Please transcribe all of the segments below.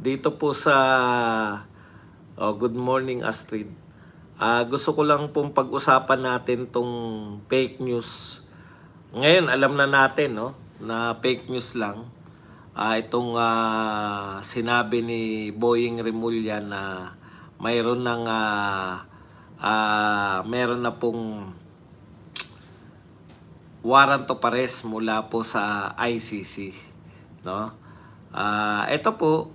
Dito po sa good morning, Astrid. Gusto ko lang pong pag-usapan natin tong fake news. Ngayon, alam na natin, no, na fake news lang. Itong sinabi ni Boying Remulla na mayroon ng meron na pong warrant of arrest mula po sa ICC, no? Ito po,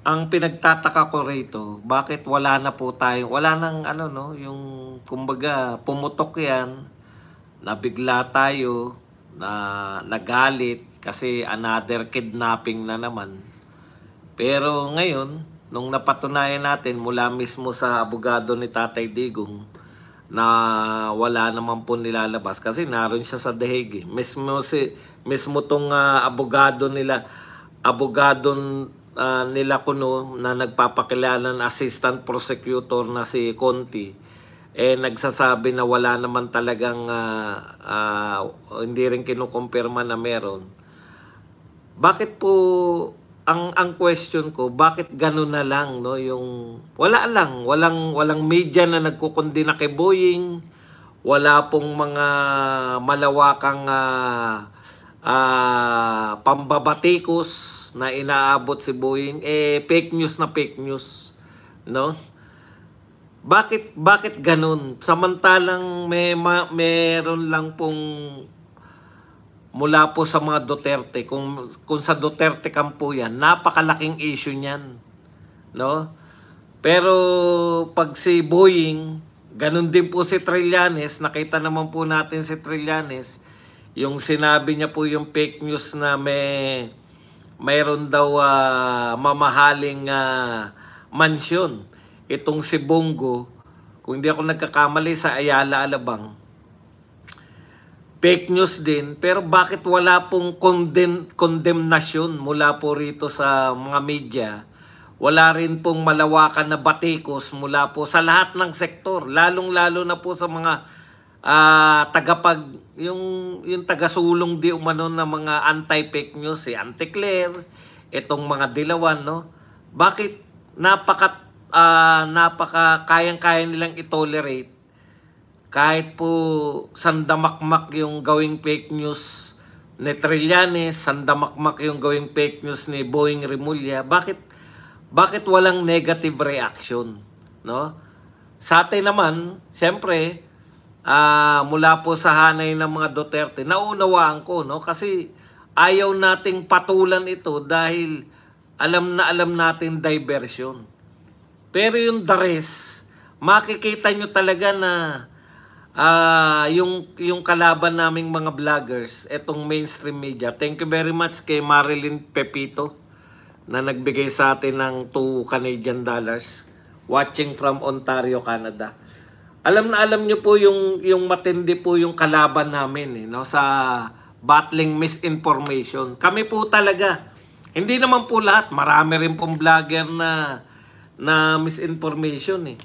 ang pinagtataka ko rito, bakit wala na po tayo, wala nang ano, no, yung kumbaga pumutok yan, nabigla tayo, na nagalit kasi another kidnapping na naman. Pero ngayon, nung napatunayan natin mula mismo sa abogado ni Tatay Digong na wala naman po nilalabas kasi naroon siya sa The Hague. Mismo tong abogado nila Kuno na nagpapakilala ng assistant prosecutor na si Conti, nagsasabi na wala naman talagang hindi rin kinukumpirma na meron. Bakit po ang question ko, bakit gano'n na lang, no, yung walang media na nagkukondina kay Boying, wala pong mga malawakang pambabatikos na inaabot si Boying, fake news na fake news, no? Bakit ganun? Samantalang meron lang pong mula po sa mga Duterte, kung sa Duterte kampo yan, napakalaking issue niyan, no? Pero pag si Boying, ganun din po si Trillanes, nakita naman po natin si Trillanes, yung sinabi niya po yung fake news na mayroon daw mamahaling mansyon. Itong si Bongo, kung hindi ako nagkakamali, sa Ayala, Alabang. Fake news din, pero bakit wala pong condemnation mula po rito sa mga media? Wala rin pong malawakan na batikos mula po sa lahat ng sektor, lalong-lalo na po sa mga yung tagasulong di umano na mga anti-fake news, si Auntie Claire, itong mga dilawan, no? Bakit napaka kayang-kaya nilang itolerate kahit po sandamakmak yung gawing fake news ni Trillanes, sandamakmak yung gawing fake news ni Boying Remulla, bakit walang negative reaction, no? Sa atin naman, siyempre, mula po sa hanay ng mga Duterte, naunawaan ko, no? Kasi ayaw nating patulan ito dahil alam natin diversion. Pero yung the rest, makikita nyo talaga na yung kalaban naming mga vloggers, etong mainstream media. Thank you very much kay Marilyn Pepito na nagbigay sa atin ng $2 Canadian watching from Ontario, Canada. Alam nyo po yung matindi po yung kalaban namin, no, sa battling misinformation. Kami po talaga. Hindi naman po lahat, marami rin pong vlogger na misinformation eh.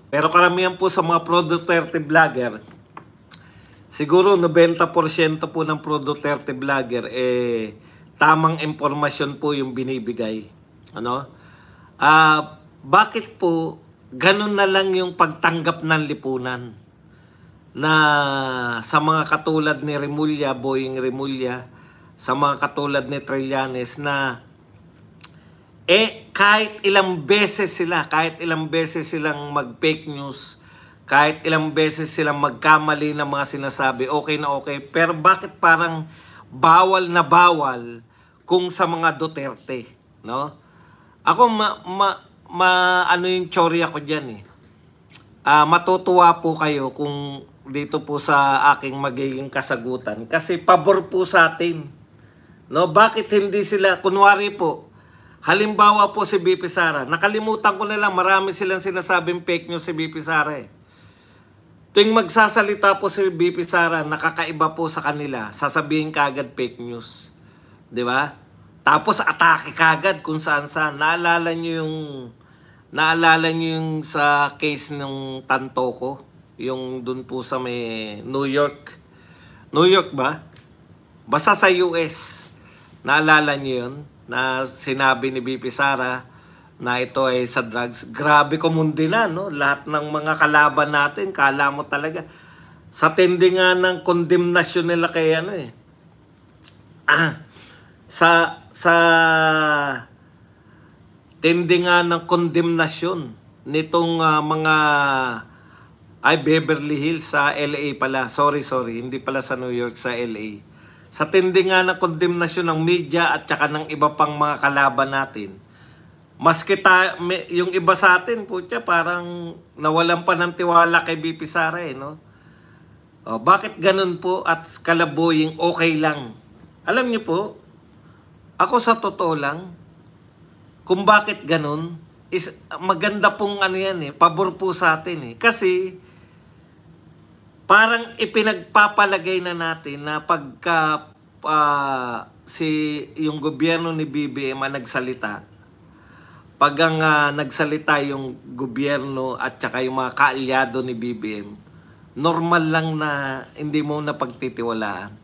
Pero karamihan po sa mga pro-Duterte vlogger, siguro 90% po ng pro-Duterte vlogger tamang impormasyon po yung binibigay. Ano? Bakit po ganun na lang yung pagtanggap ng lipunan na sa mga katulad ni Remulla, Boying Remulla, sa mga katulad ni Trillanes na kahit ilang beses silang mag-fake news, kahit ilang beses silang magkamali ng mga sinasabi, okay na okay, pero bakit parang bawal na bawal kung sa mga Duterte, no? Ako ano yung tsorya ko diyan eh. Matutuwa po kayo kung dito po sa aking magiging kasagutan kasi pabor po sa atin. No, bakit hindi sila kunwari po, halimbawa po si BP Sara, nakalimutan ko na lang, marami silang sinasabing fake news si BP Sara eh. Tuwing magsasalita po si BP Sara, nakakaiba po sa kanila, sasabihin kagad fake news. 'Di ba? Tapos atake kagad kung saan-saan. Naalala niyo yung sa case ng Tantoko, yung dun po sa may New York. New York ba? Basta sa US. Naalala niyo yun? Na sinabi ni BP Sara na ito ay sa drugs. Grabe kumundi na, no? Lahat ng mga kalaban natin, kala mo talaga. Sa tindi nga ng condemnation nila kay ano eh. Sa tindi nga ng condemnation nitong mga Beverly Hills sa LA pala. Sorry, hindi pala sa New York, sa LA. Sa tindi nga ng condemnation ng media at saka ng iba pang mga kalaban natin. Mas kita, yung iba sa atin, putya, parang nawalan pa ng tiwala kay BP Sara eh, no? Bakit ganun po at kalaboying okay lang? Alam niyo po, ako sa totoo lang, kung bakit ganun, is maganda pong ano yan eh, pabor po sa atin eh. Kasi, parang ipinagpapalagay na natin na pagka yung gobyerno ni BBM ang nagsalita, pag ang nagsalita yung gobyerno at saka yung mga kaalyado ni BBM, normal lang na hindi mo na pagtitiwalaan.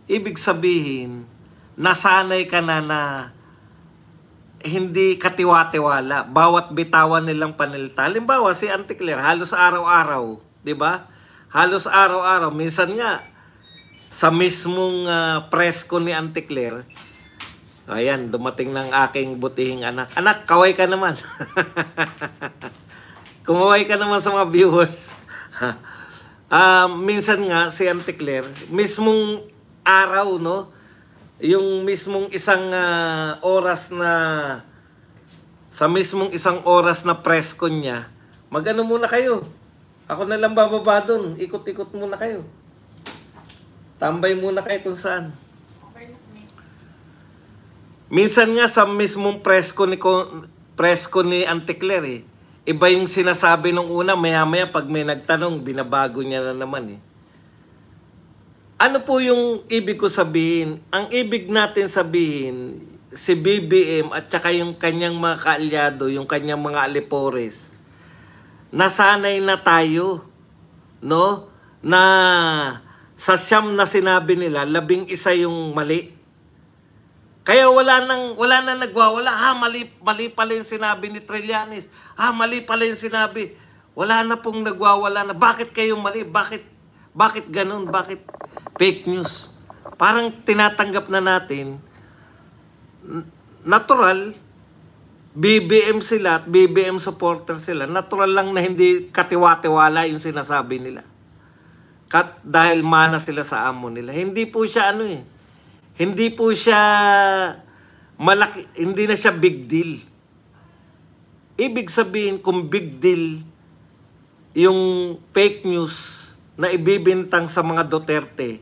Ibig sabihin, nasanay ka na hindi katiwa-tiwala. Bawat bitawan nilang panilita. Halimbawa, si Auntie Claire, halos araw-araw, di ba? Halos araw-araw. Minsan nga, sa mismong press ko ni Auntie Claire, ayan, dumating ng aking butihing anak. Anak, kaway ka naman. Kumaway ka naman sa mga viewers. Minsan nga, si Auntie Claire, mismong araw, no? Yung mismong isang oras na, sa mismong isang oras na press ko niya, mag-ano muna kayo. Ako na lang bababa dun. Ikot-ikot muna kayo. Tambay muna kayo kung saan. Minsan nga sa mismong press ko ni Auntie Claire eh, iba yung sinasabi nung una, maya-maya pag may nagtanong, binabago niya na naman eh. Ano po yung ibig ko sabihin? Ang ibig natin sabihin, si BBM at saka yung kanyang mga kaalyado, yung kanyang mga alipores, nasanay na tayo, no? Na sa siyam na sinabi nila, 11 yung mali. Kaya wala nang nagwawala. Mali pala yung sinabi ni Trillanes. Mali pala yung sinabi. Wala na pong nagwawala na. Bakit kayo mali? Bakit ganun? Bakit fake news? Parang tinatanggap na natin, natural, BBM sila at BBM supporter sila. Natural lang na hindi katiwa-tiwala yung sinasabi nila. Dahil mana sila sa amo nila. Hindi po siya hindi po siya malaki, hindi na siya big deal. Ibig sabihin, kung big deal yung fake news na ibibintang sa mga Duterte,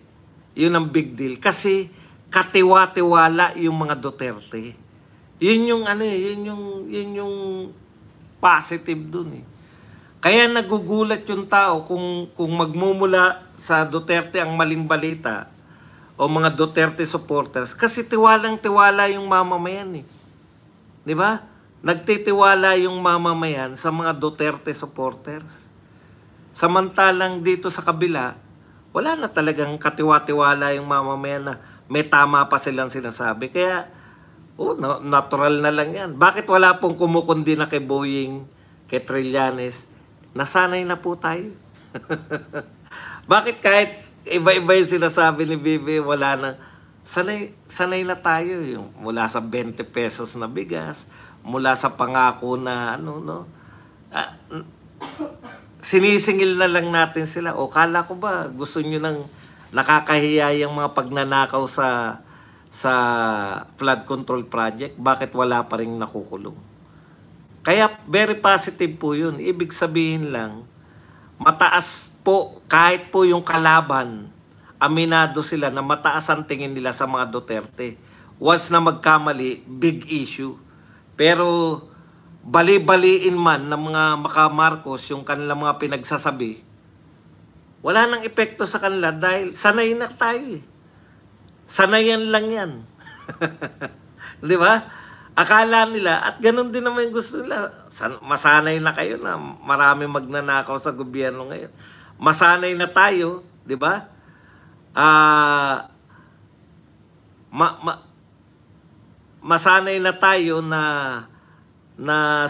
yun ang big deal. Kasi katiwa-tiwala yung mga Duterte. Yun yung positive dun eh. Kaya nagugulat yung tao kung magmumula sa Duterte ang maling balita o mga Duterte supporters, kasi tiwalang-tiwala yung mamamayan eh. 'Di ba? Nagtitiwala yung mamamayan sa mga Duterte supporters. Samantalang dito sa kabila, wala na talagang katiwa-tiwala yung mamamayan na may tama pa silang sinasabi. Kaya, natural na lang yan. Bakit wala pong kumukundi na kay Boying, kay Trillanes? Nasanay na po tayo. Bakit kahit iba-iba yung sinasabi ni Bibi, wala na. Sanay na tayo. Yung mula sa 20 pesos na bigas, mula sa pangako na sinisingil na lang natin sila. O kala ko ba, gusto nyo nang nakakahiya yung mga pagnanakaw sa flood control project? Bakit wala pa rin nakukulong? Kaya very positive po yun. Ibig sabihin lang, mataas po, kahit po yung kalaban, aminado sila na mataas ang tingin nila sa mga Duterte. Once na magkamali, big issue. Pero bali-baliin man ng mga makamarcos yung kanilang mga pinagsasabi, wala nang epekto sa kanila dahil sanay na tayo eh. Sanayan lang yan. Di ba? Akala nila, at ganun din naman yung gusto nila, masanay na kayo na marami magnanakaw sa gobyerno ngayon. Masanay na tayo, di ba? Ah, ma, ma, masanay na tayo na na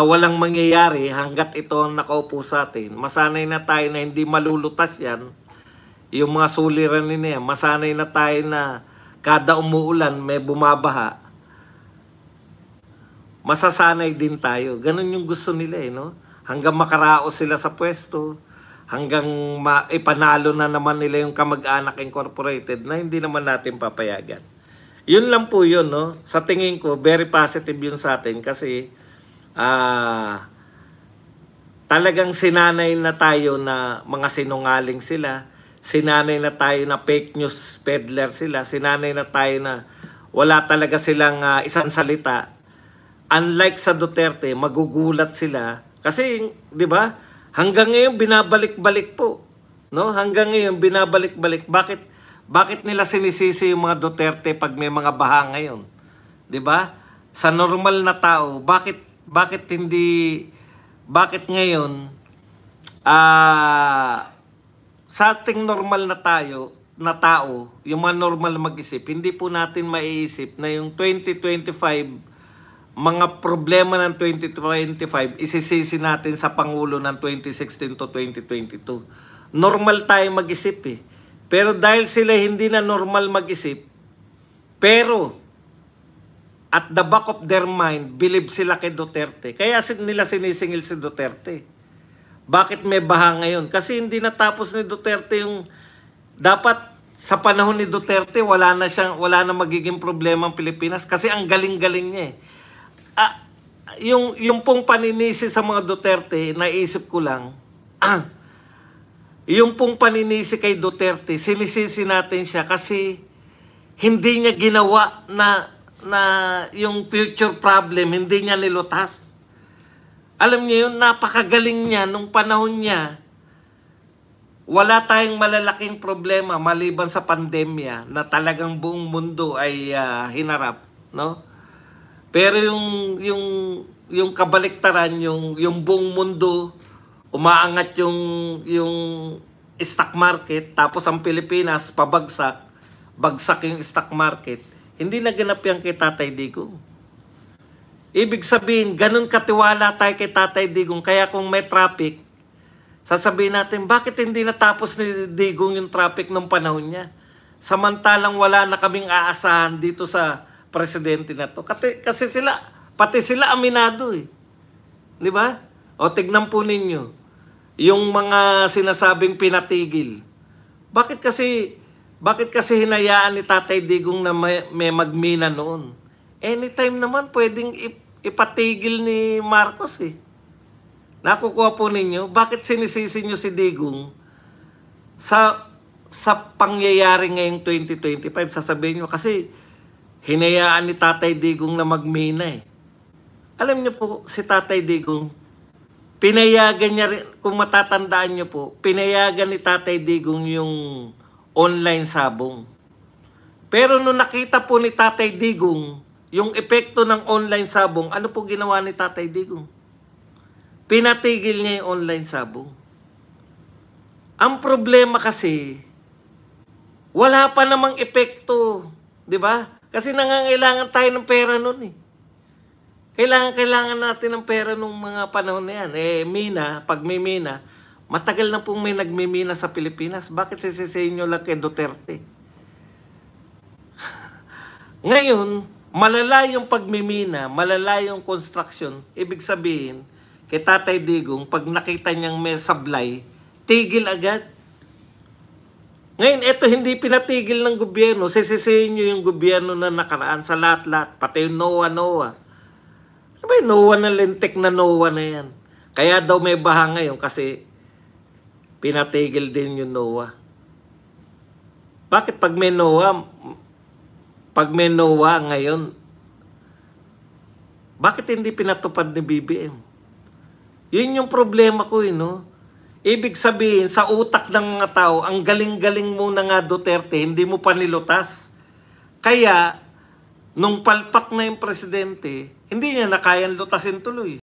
walang mangyayari hanggat ito ang nakaupo sa atin. Masanay na tayo na hindi malulutas yan. Yung mga suliranin niya, masanay na tayo na kada umuulan may bumabaha. Masasanay din tayo. Ganun yung gusto nila no? Hanggang makaraos sila sa pwesto, hanggang ipanalo na naman nila yung Kamag-anak Incorporated na hindi naman natin papayagan. Yun lang po yun, no? Sa tingin ko, very positive yun sa atin kasi talagang sinanay na tayo na mga sinungaling sila. Sinanay na tayo na fake news peddler sila. Sinanay na tayo na wala talaga silang isang salita. Unlike sa Duterte, magugulat sila. Kasi, di ba, hanggang ngayon binabalik-balik po. No? Hanggang ngayon binabalik-balik. Bakit nila sinisisi yung mga Duterte pag may mga baha ngayon? Di ba? Sa normal na tao, bakit ngayon sa ating normal na tao, yung mga normal mag-isip, hindi po natin maiisip na yung 2025, mga problema ng 2025, isisisi natin sa Pangulo ng 2016 to 2022. Normal tayo mag-isip eh. Pero dahil sila hindi na normal mag-isip, pero at the back of their mind, believe sila kay Duterte. Kaya nila sinisingil si Duterte. Bakit may baha ngayon? Kasi hindi natapos ni Duterte yung dapat sa panahon ni Duterte wala na magiging problema ang Pilipinas kasi ang galing-galing niya eh. Yung pong paninisi sa mga Duterte, naisip ko lang, yung pong paninisi kay Duterte, sinisisi natin siya kasi hindi niya ginawa na yung future problem, hindi niya nilutas. Alam niyo yun, napakagaling niya nung panahon niya. Wala tayong malalaking problema maliban sa pandemya na talagang buong mundo ay hinarap, no? Pero yung kabaliktaran, yung buong mundo umaangat yung stock market, tapos ang Pilipinas bagsak yung stock market. Hindi naganap yan kay Tatay Digong. Ibig sabihin, ganun katiwala tayo kay Tatay Digong. Kaya kung may traffic, sasabihin natin, bakit hindi natapos ni Digong yung traffic nung panahon niya? Samantalang wala na kaming aasahan dito sa presidente na to. Kasi pati sila aminado eh. Di ba? O tignan po ninyo, yung mga sinasabing pinatigil. Bakit kasi hinayaan ni Tatay Digong na may magmina noon? Anytime naman pwedeng ipatigil ni Marcos eh. Nakukuha po ninyo, bakit sinisisi nyo si Digong sa pangyayari ngayong 2025? Sasabihin nyo, kasi hinayaan ni Tatay Digong na magmina eh. Alam nyo po, si Tatay Digong, pinayagan niya rin, kung matatandaan nyo po, pinayagan ni Tatay Digong yung online sabong. Pero nung nakita po ni Tatay Digong yung epekto ng online sabong, ano po ginawa ni Tatay Digong? Pinatigil niya yung online sabong. Ang problema kasi, wala pa namang epekto. Di ba? Kasi nangangailangan tayo ng pera nun eh. Kailangan natin ng pera nung mga panahon na yan. Pag may mina, matagal na pong may nagmimina sa Pilipinas. Bakit sisisihin nyo lang kay Duterte? Ngayon, malala yung pagmimina, malala yung construction. Ibig sabihin, kay Tatay Digong, pag nakita niyang may sablay, tigil agad. Ngayon, ito hindi pinatigil ng gobyerno. Sisisihin nyo yung gobyerno na nakaraan sa lahat-lahat. Pati yung NOAA. Ano ba yung NOAA na lintik na NOAA na yan? Kaya daw may baha ngayon kasi pinatigil din yung NOAA. Bakit pag may NOAA ngayon, bakit hindi pinatupad ni BBM? Yun yung problema ko no? Ibig sabihin, sa utak ng mga tao, ang galing-galing mo na nga Duterte, hindi mo pa nilutas. Kaya, nung palpak na yung presidente, hindi niya na kayang lutasin tuloy.